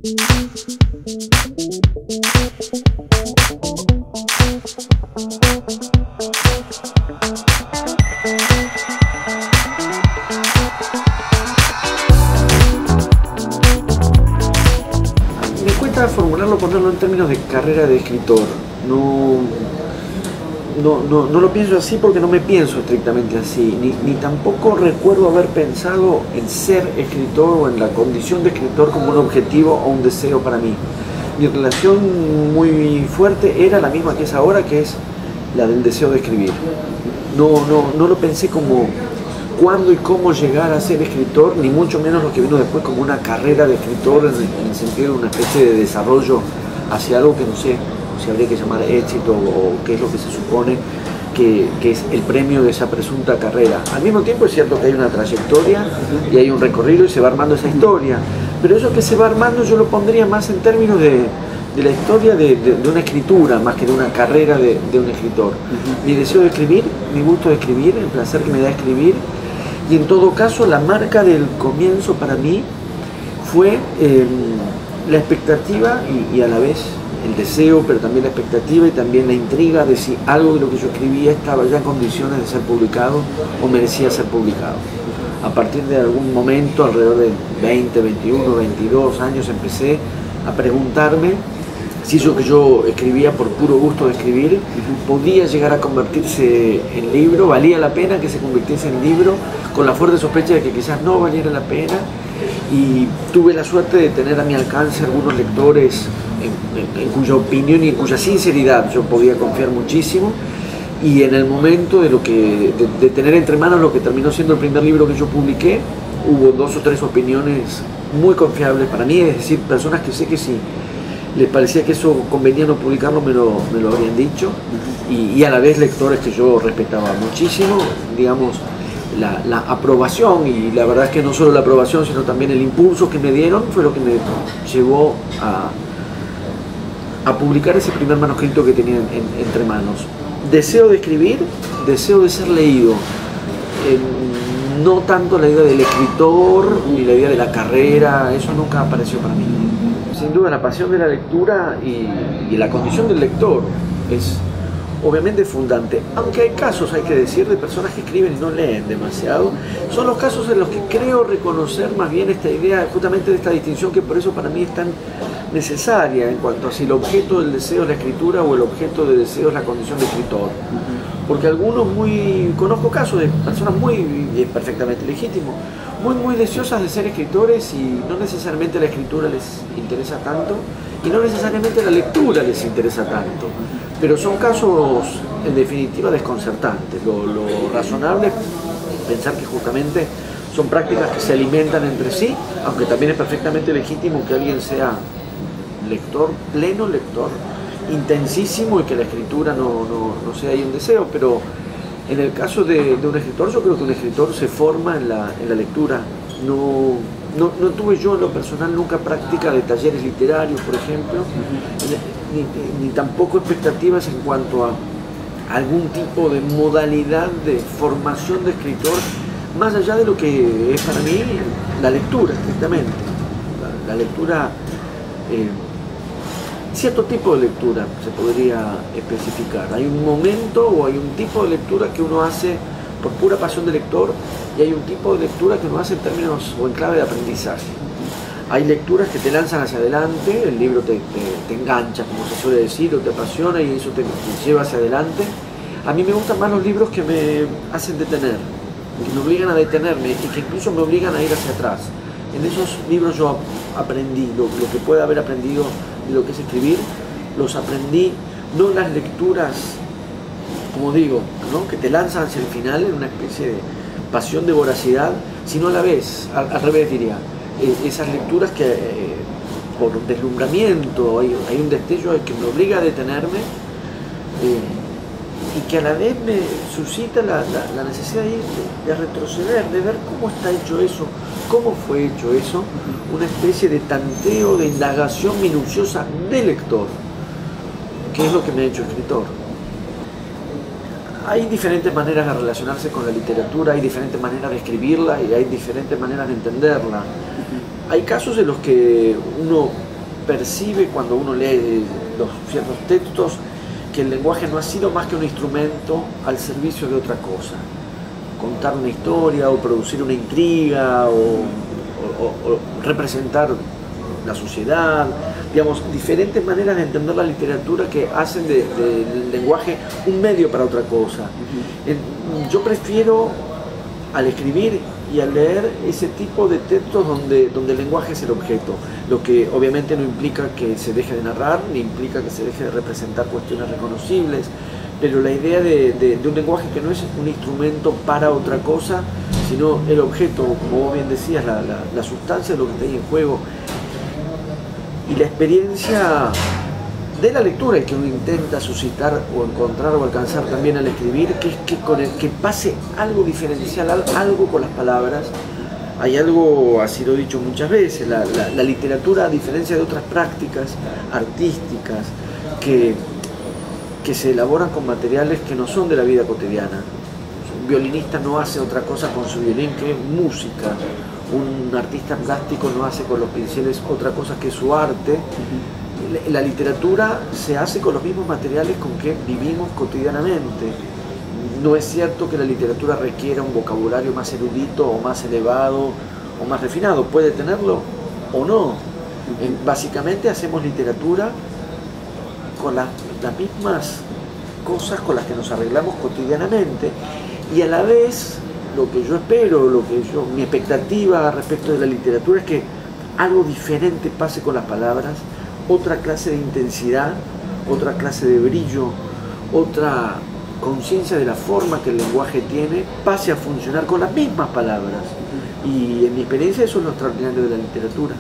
Me cuesta formularlo, ponerlo en términos de carrera de escritor. No lo pienso así porque no me pienso estrictamente así, ni tampoco recuerdo haber pensado en ser escritor o en la condición de escritor como un objetivo o un deseo para mí. Mi relación muy fuerte era la misma que es ahora, que es la del deseo de escribir. No lo pensé como cuándo y cómo llegar a ser escritor, ni mucho menos lo que vino después como una carrera de escritor en el sentido de una especie de desarrollo hacia algo que no sé si habría que llamar éxito o qué es lo que se supone que es el premio de esa presunta carrera. Al mismo tiempo es cierto que hay una trayectoria y hay un recorrido y se va armando esa historia, pero eso que se va armando yo lo pondría más en términos de la historia de una escritura, más que de una carrera de un escritor. Mi deseo de escribir, mi gusto de escribir, el placer que me da escribir, y en todo caso la marca del comienzo para mí fue la expectativa y a la vez el deseo, pero también la expectativa y también la intriga de si algo de lo que yo escribía estaba ya en condiciones de ser publicado o merecía ser publicado. A partir de algún momento, alrededor de 20, 21, 22 años, empecé a preguntarme si eso que yo escribía por puro gusto de escribir podía llegar a convertirse en libro, valía la pena que se convirtiese en libro, con la fuerte sospecha de que quizás no valiera la pena. Y tuve la suerte de tener a mi alcance algunos lectores en cuya opinión y en cuya sinceridad yo podía confiar muchísimo, y en el momento de tener entre manos lo que terminó siendo el primer libro que yo publiqué, hubo 2 o 3 opiniones muy confiables para mí, es decir, personas que sé que si les parecía que eso convenía no publicarlo me lo habrían dicho, y a la vez lectores que yo respetaba muchísimo, digamos. La aprobación, y la verdad es que no solo la aprobación sino también el impulso que me dieron fue lo que me llevó a publicar ese primer manuscrito que tenía entre manos. Deseo de escribir, deseo de ser leído, no tanto la idea del escritor ni la idea de la carrera, eso nunca apareció para mí. Sin duda la pasión de la lectura y la condición del lector es obviamente fundante, aunque hay casos, hay que decir, de personas que escriben y no leen demasiado. Son los casos en los que creo reconocer más bien esta idea, justamente de esta distinción, que por eso para mí es tan necesaria en cuanto a si el objeto del deseo es la escritura o el objeto del deseo es la condición de escritor. Porque conozco casos de personas perfectamente legítimos, muy deseosas de ser escritores, y no necesariamente la escritura les interesa tanto y no necesariamente la lectura les interesa tanto. Pero son casos, en definitiva, desconcertantes. Lo razonable es pensar que justamente son prácticas que se alimentan entre sí, aunque también es perfectamente legítimo que alguien sea lector, pleno lector, intensísimo, y que la escritura no sea ahí un deseo. Pero en el caso de un escritor, yo creo que un escritor se forma en la lectura. No tuve yo en lo personal nunca práctica de talleres literarios, por ejemplo, ni tampoco expectativas en cuanto a algún tipo de modalidad de formación de escritor, más allá de lo que es para mí la lectura, estrictamente. La lectura, cierto tipo de lectura se podría especificar. Hay un momento o hay un tipo de lectura que uno hace por pura pasión de lector, y hay un tipo de lectura que uno hace en términos o en clave de aprendizaje. Hay lecturas que te lanzan hacia adelante, el libro te engancha, como se suele decir, o te apasiona y eso te lleva hacia adelante. A mí me gustan más los libros que me hacen detener, que me obligan a detenerme y que incluso me obligan a ir hacia atrás. En esos libros yo aprendí lo que pueda haber aprendido de lo que es escribir, los aprendí, no en las lecturas, como digo, ¿no?, que te lanzan hacia el final en una especie de pasión de voracidad, sino a la vez, al revés diría, esas lecturas que por deslumbramiento hay un destello que me obliga a detenerme, y que a la vez me suscita la necesidad de retroceder, de ver cómo está hecho eso, cómo fue hecho eso, una especie de tanteo, de indagación minuciosa del lector, que es lo que me ha hecho escritor. Hay diferentes maneras de relacionarse con la literatura, hay diferentes maneras de escribirla y hay diferentes maneras de entenderla. Hay casos en los que uno percibe cuando uno lee los ciertos textos que el lenguaje no ha sido más que un instrumento al servicio de otra cosa. Contar una historia o producir una intriga o representar la sociedad, digamos, diferentes maneras de entender la literatura que hacen del lenguaje un medio para otra cosa. Yo prefiero al escribir y al leer ese tipo de textos donde el lenguaje es el objeto, lo que obviamente no implica que se deje de narrar, ni implica que se deje de representar cuestiones reconocibles, pero la idea de un lenguaje que no es un instrumento para otra cosa, sino el objeto, como vos bien decías, la sustancia de lo que está ahí en juego, y la experiencia de la lectura y que uno intenta suscitar o encontrar o alcanzar también al escribir, que pase algo diferencial, algo con las palabras. Hay algo, así lo he dicho muchas veces, la literatura, a diferencia de otras prácticas artísticas que se elaboran con materiales que no son de la vida cotidiana. Un violinista no hace otra cosa con su violín que música. Un artista plástico no hace con los pinceles otra cosa que su arte. La literatura se hace con los mismos materiales con que vivimos cotidianamente. No es cierto que la literatura requiera un vocabulario más erudito o más elevado o más refinado. Puede tenerlo o no. Básicamente hacemos literatura con las mismas cosas con las que nos arreglamos cotidianamente, y a la vez lo que yo espero, mi expectativa respecto de la literatura es que algo diferente pase con las palabras, otra clase de intensidad, otra clase de brillo, otra conciencia de la forma que el lenguaje tiene, pase a funcionar con las mismas palabras. Y en mi experiencia eso es lo extraordinario de la literatura.